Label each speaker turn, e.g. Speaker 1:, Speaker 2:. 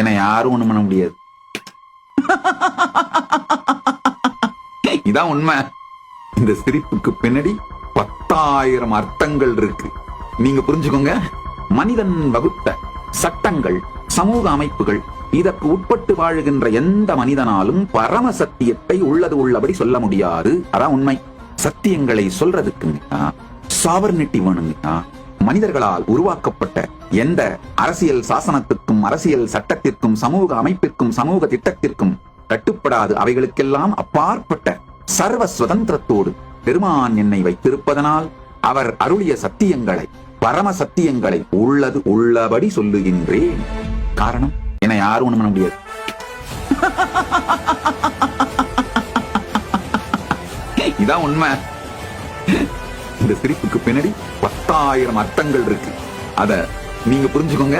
Speaker 1: என்னை யாரும் ஒண்ணும் பண்ண முடியாது. இதான் உண்மை. இந்த சிரிப்புக்கு பின்னாடி 10,000 அர்த்தங்கள் இருக்கு. நீங்க புரிஞ்சுக்கோங்க. மனிதன் வகுத்த சட்டங்கள், சமூக அமைப்புகள், இதற்கு உட்பட்டு வாழுகின்ற எந்த மனிதனாலும் பரம சத்தியத்தை உள்ளது உள்ளபடி சொல்ல முடியாது. அதான் உண்மை. சத்தியங்களை சொல்றதுக்குங்க சாவர்னிட்டி வேணுங்க. மனிதர்களால் உருவாக்கப்பட்ட எந்த அரசியல் சாசனத்துக்கும், அரசியல் சட்டத்திற்கும், சமூக அமைப்பிற்கும், சமூக திட்டத்திற்கும் கட்டுப்படாது. அவைகளுக்கெல்லாம் அப்பாற்பட்ட சர்வ சுதந்திரத்தோடு பெருமான் என்னை வைத்திருப்பதனால் அவர் அருளிய சத்தியங்களை, பரம சத்தியங்களை உள்ளது உள்ளபடி சொல்லுகின்றேன். காரணம், என்னை யாரும் ஒண்ணும் பண்ண முடியாது. இதான் உண்மை. இந்த சிரிப்புக்கு பின்னாடி 10,000 அர்த்தங்கள் இருக்கு. அத நீங்க புரிஞ்சுக்கோங்க.